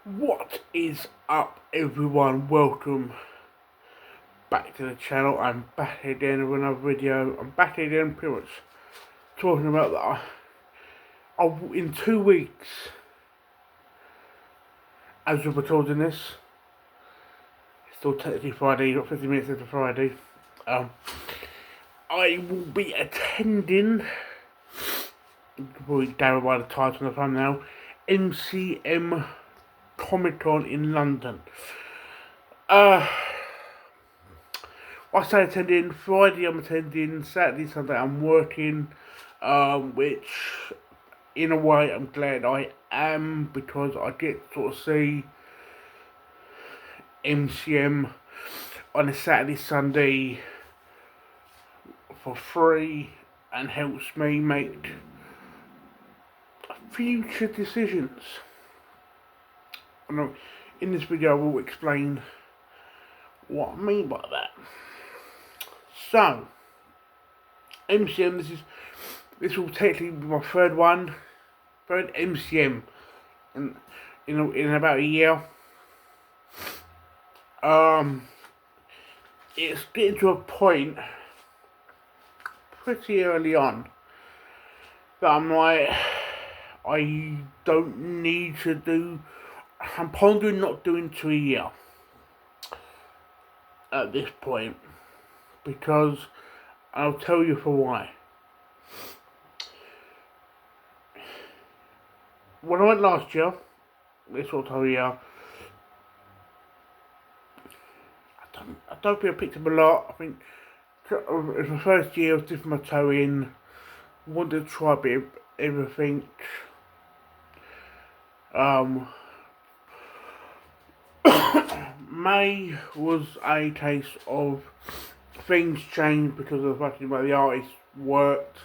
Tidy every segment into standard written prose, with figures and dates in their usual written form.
What is up, everyone? Welcome back to the channel. I'm back again with another video. I'm back again pretty much talking about that in 2 weeks, as we're recording this, it's still technically Friday, got 50 minutes into Friday. I will be attending, you can probably gather by the title and the thumbnail, MCM Comic Con in London. I say attending. Friday I'm attending, Saturday, Sunday I'm working, which in a way I'm glad I am, because I get to sort of see MCM on a Saturday, Sunday for free, and helps me make future decisions. And in this video I will explain what I mean by that. So, MCM, this will technically be my third MCM in about a year. It's getting to a point pretty early on that I'm like, I don't need to do. I'm pondering not doing 2 a year at this point, because I'll tell you for why. When I went last year, this sort of year, I don't think I picked up a lot. I think it was my first year. I was dipping my toe in, wanted to try a bit of everything. May was a case of things changed because of the fact that the artist worked.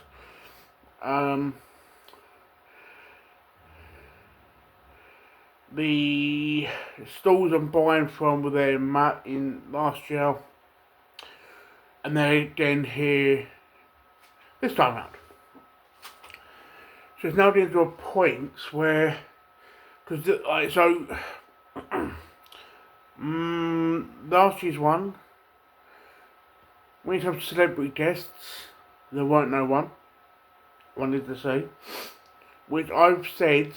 The stalls I'm buying from were there in last year, and they're again here this time around. So it's now getting to a point where, last year's one, when it comes to celebrity guests, there weren't no one, wanted to say, which I've said,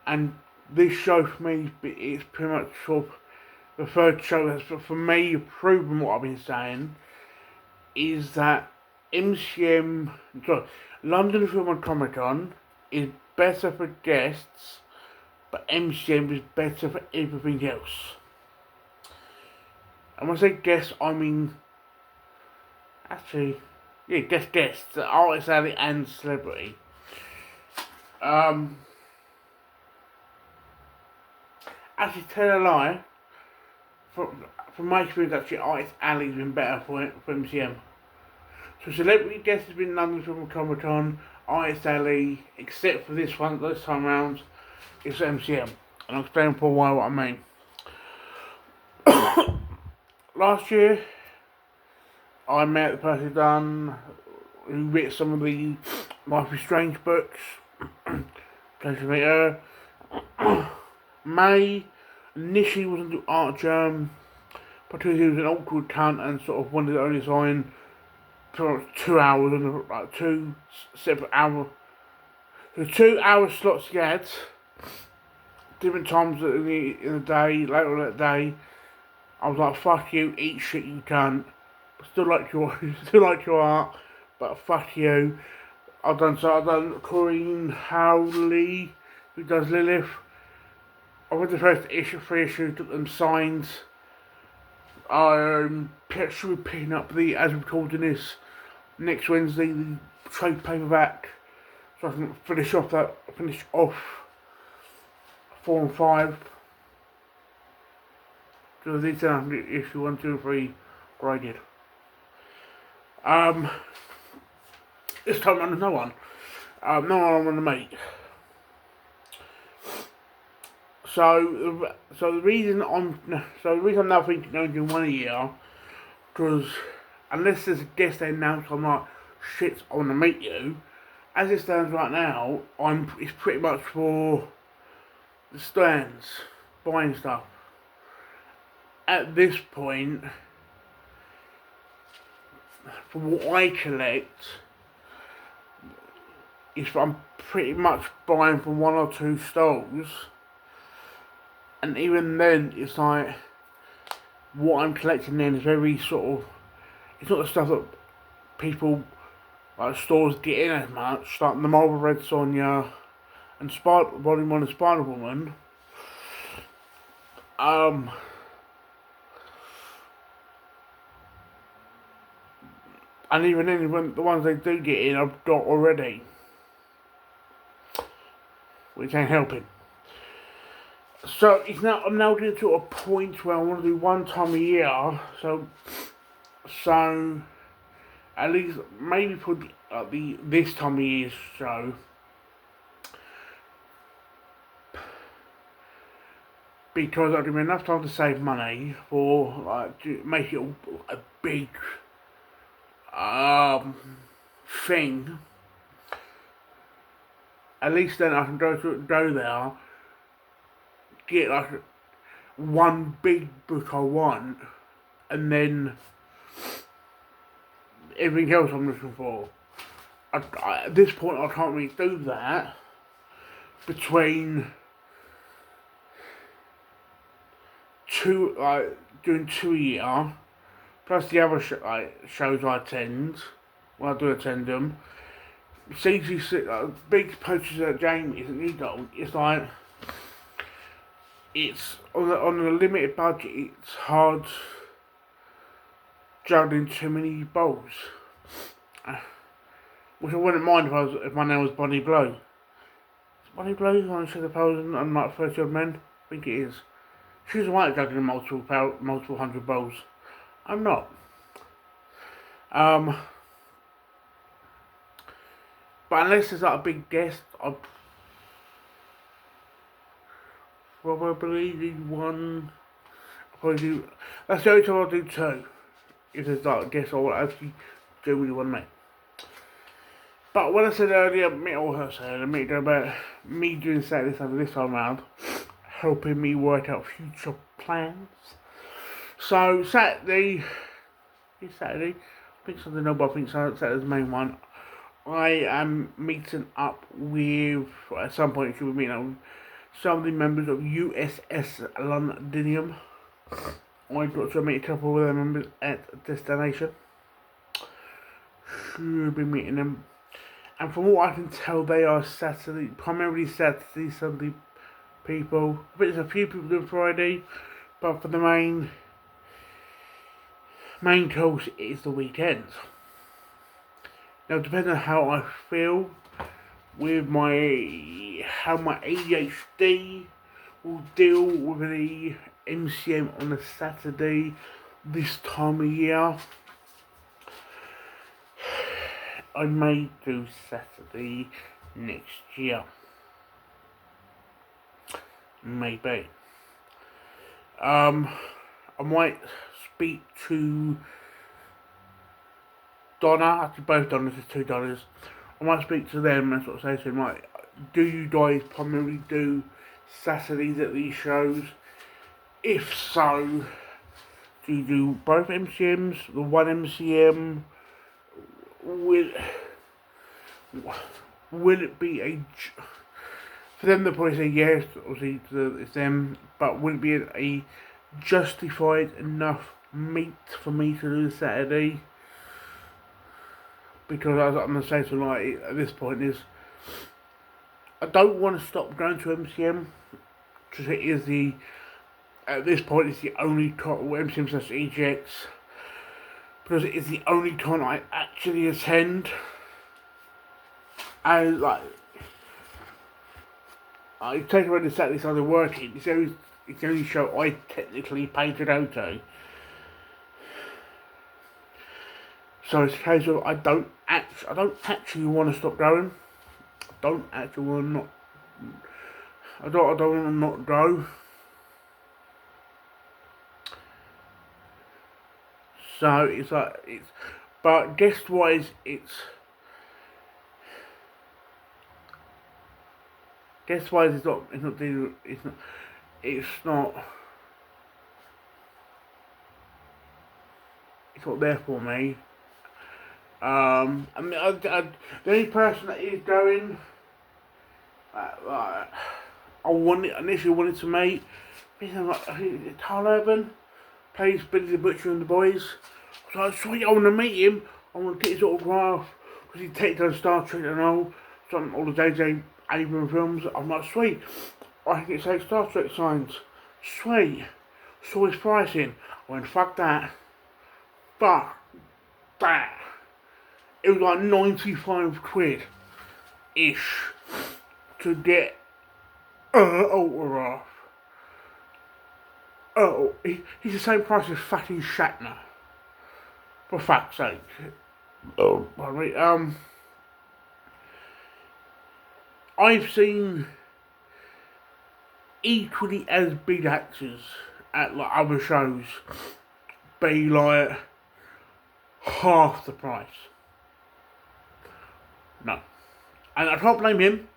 and this show for me is pretty much sort of the third show that's for me proven what I've been saying, is that London Film and Comic Con is better for guests, but MCM is better for everything else. And when I say guests, I mean, actually, yeah, guests, artist, alley, and celebrity. Actually, tell a lie, from my experience, actually, artist alley's been better for MCM. So celebrity guest has been London Film and Comic Con, artist alley, except for this time round, it's MCM. And I'll explain for a while what I mean. Last year, I met the person who wrote some of the Life is Strange books. Pleasure to meet her. May initially wasn't do art jam, because he was an awkward cunt and sort of wanted to only sign for 2 hours, and like 2 separate hours. The 2 hour slots he had, different times in the day, later on that day. I was like, fuck you, eat shit you cunt. Still like your art, but fuck you. I've done Corinne Howley, who does Lilith. I read the first three issues, took them signs. Should be picking up as we're recording this, next Wednesday, the trade paperback, so I can finish off 4 and 5. So these are issue 1, 2, and 3 graded. This time around, no one I want to meet. So the reason I'm now thinking I'm doing 1 a year, because unless there's a guest they announce, I'm like, shit, I want to meet you. As it stands right now, it's pretty much for the stands. buying stuff. At this point, from what I collect, is I'm pretty much buying from one or two stalls, and even then, it's like what I'm collecting then is very sort of. It's not the stuff that people like stores get in as much, like the Marvel Red Sonja and Volume 1 of Spider Woman. And even then, when the ones they do get in, I've got already, which ain't helping. So I'm now getting to a point where I want to do one time a year. So at least maybe put this time of year show. Because I'll give me enough time to save money for like to make it a big thing. At least then I can go there, get like one big book I want, and then everything else I'm looking for. At this point, I can't really do that between doing 2 a year, plus the other shows I attend, when I do attend them. CGC, big posters at Jamie's and Eagle, it's like, it's on a limited budget, it's hard juggling too many balls. Which I wouldn't mind if my name was Bonnie Blow. Is Bonnie Blow on Sugar Powers and like 30 odd men? I think it is. She's right juggling multiple hundred balls. I'm not. But unless there's like a big guest, I'll probably do one. That's the only time I'll do two. If there's like a guest I will actually do really want to make. But when I said earlier, about me doing Saturday Sunday this time around, helping me work out future plans. So Saturday, I think something no, but I think Saturday's the main one. I am meeting up with, at some point she'll be meeting up with some of the members of USS Londinium. I got to meet a couple of their members at Destination. Should be meeting them. And from what I can tell, they are primarily Saturday, Sunday people. I think there's a few people doing Friday, but for the main course is the weekends. Now, depending on how I feel with how my ADHD will deal with the MCM on a Saturday this time of year, I may do Saturday next year. Maybe. I might speak to Donna, actually both Donnas, there's $2. I might speak to them and sort of say to them, like, do you guys primarily do Saturdays at these shows? If so, do you do both MCMs, the one MCM? Will it be for them, they'll probably say yes, obviously it's them, but will it be a justified enough meet for me to do Saturday? Because as I'm going to say tonight, at this point is, I don't want to stop going to MCM, because it is at this point it's the only MCM slash EGX, because it is the only con I actually attend. And like, I take away the Saturday Sunday working, it's the only show I technically pay to go to. So it's a case of I don't actually want to stop going. I don't actually want to not go. So it's like but guest wise it's not it's not there for me. I mean, the only person that is going, I initially wanted to meet, Carl Urban, plays Billy the Butcher and the Boys. So I was sweet, I want to meet him, I want to get his autograph, because he takes on Star Trek and all the J.J. Abrams films. I'm like, sweet, I can get Star Trek signs, sweet, saw his pricing, I went, fuck that, it was like 95 quid-ish to get autograph. Oh, he's the same price as Fatty Shatner. For fuck's sake. Oh, pardon me. I've seen equally as big actors at like other shows be like half the price. No. And I can't blame him.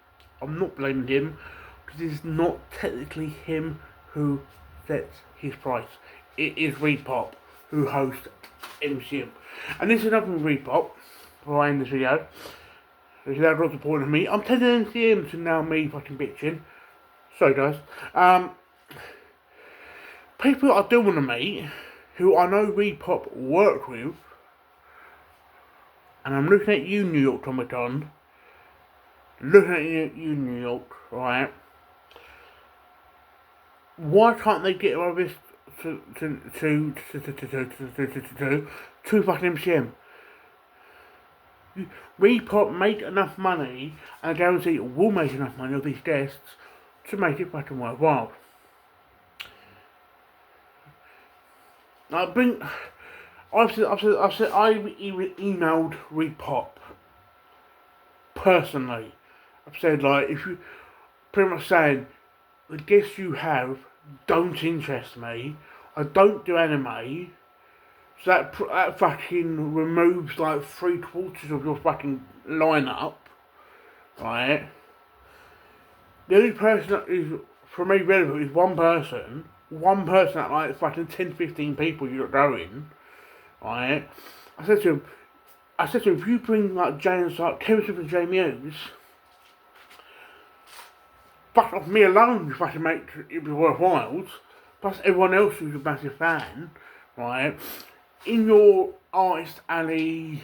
I'm not blaming him, because it's not technically him who sets his price. It is Repop who hosts MCM. And this is another Repop, before I end this video. This is how got the point of me. I'm telling MCM to now me fucking bitching. Sorry guys. People I do want to meet, who I know Repop work with, and I'm looking at you, New York Comic Con. Looking at you, New York, right? Why can't they get all this to fucking MCM? Repop make enough money, and I guarantee it will make enough money of these guests to make it fucking worthwhile. I've emailed Repop personally. I've said, like, if you pretty much saying the guests you have don't interest me, I don't do anime, so that fucking removes like 3/4 of your fucking lineup, right? The only person that is for me relevant is one person at like fucking 10-15 people you're going, right? I said to him, if you bring like James, like Kevin Smith and Jamie Hughes, fuck off me alone, if I can make it be worthwhile, plus everyone else who's a massive fan, right? In your Artist Alley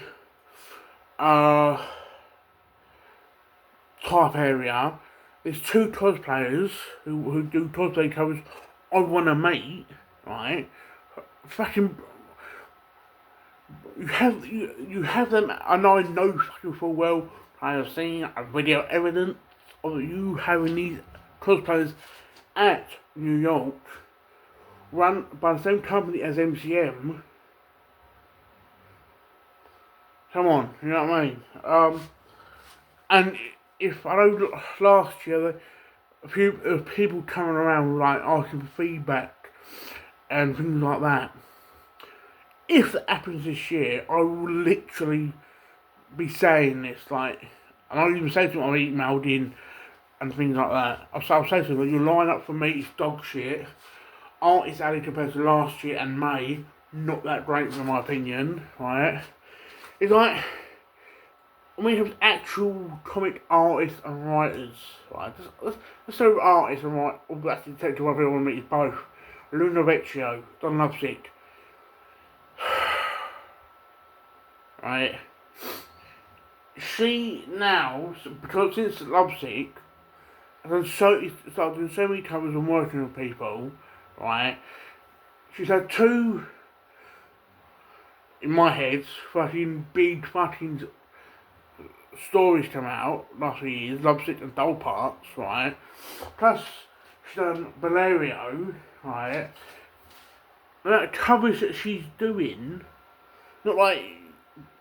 type area, there's 2 cosplayers who do cosplay covers I want to meet, right? Fucking, you have them, and I know fucking full well, I have seen a video evidence of you having these cosplayers at New York, run by the same company as MCM. Come on, you know what I mean? And if I know last year, a few people coming around like asking for feedback and things like that. If that happens this year, I will literally be saying this, like, and I'll even say to them, I've emailed in and things like that. I'll say to them, your lineup for me is dog shit. Artist Alley compared to last year and May, not that great in my opinion, right? It's like, we have actual comic artists and writers, right? Let's say artists and writers, well, that's the detective I really want to meet is both. Luna Vecchio, Don Lovesick. Right? She now, because since Lovesick, has started doing so many covers and working with people, right? She's had 2, in my head, fucking big fucking stories come out last few years, Lovesick and Dull Parts, right? Plus, she's done Valerio, right? And that covers that she's doing, not like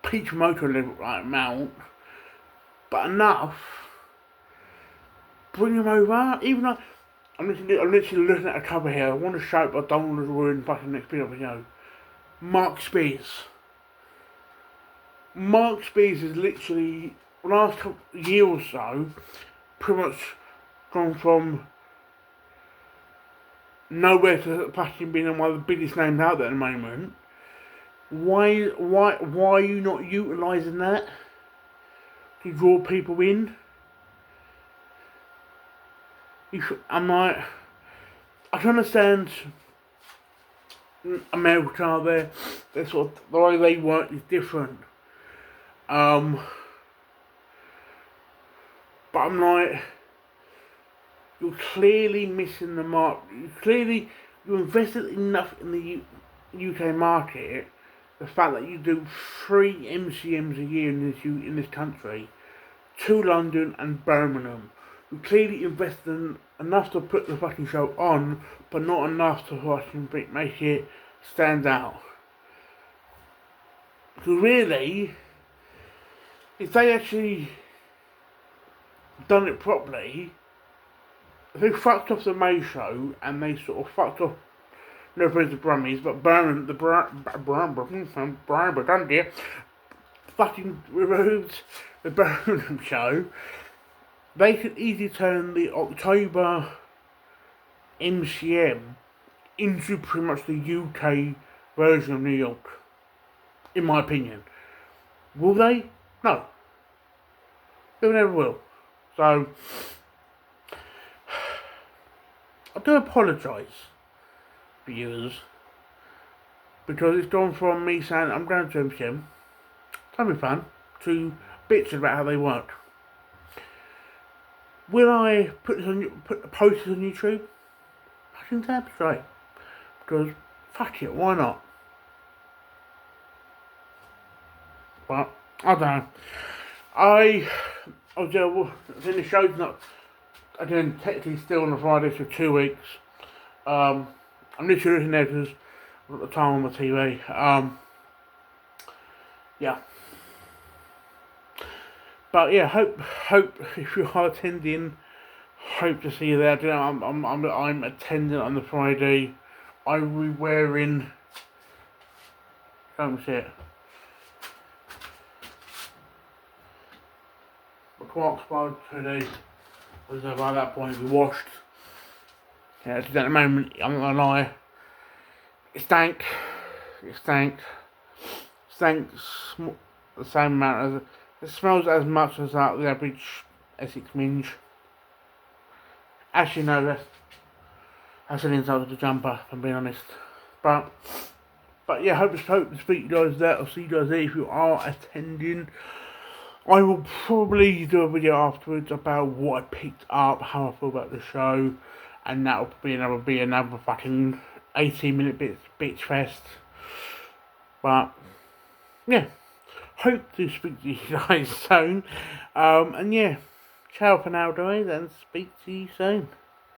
peak motor level like amount, but enough. Bring them over, even though I'm literally looking at a cover here. I want to show it, but I don't want to ruin fucking next video. Mark Spears. Mark Spears is literally, the last year or so, pretty much gone from nowhere to fucking being one of the biggest names out there at the moment. Why are you not utilising that to draw people in? I'm like, I can understand America out there. They're sort of, the way they work is different. But I'm like, you're clearly missing the mark. You invested enough in the UK market. The fact that you do 3 MCMs a year in this country, 2 London and Birmingham. You clearly invested enough to put the fucking show on, but not enough to fucking make it stand out. Because really, if they actually done it properly, if they fucked off the May show and they sort of fucked off, no offense to Brummies, but Burgundy fucking removed the Birmingham show, they could easily turn the October MCM into pretty much the UK version of New York, in my opinion. Will they? No. They never will. So, I do apologise, viewers, because it's gone from me saying I'm going to MCM, that'll be fun, to bitching about how they work. Will I put the posters on YouTube? I think that's right. Because fuck it, why not? But I don't know. I think the show's not. Again, technically still on the Fridays for 2 weeks. I'm literally looking there because at the time on the TV. Yeah. But yeah, hope if you are attending, hope to see you there. You know, I'm attending on the Friday. I will be wearing. Don't see it. The Quarks Bar today. Was by that point we washed. Yeah, at the moment, I'm not gonna lie. It stank. It stank. The same amount as. It smells as much as that the average Essex minge. Actually, no, that's an insult to the jumper, if I'm being honest. But yeah, hope to speak to you guys there. I'll see you guys there if you are attending. I will probably do a video afterwards about what I picked up, how I feel about the show, and that'll be another fucking 18-minute bitch fest. But yeah. Hope to speak to you guys soon. And yeah, ciao for now, guys, and speak to you soon.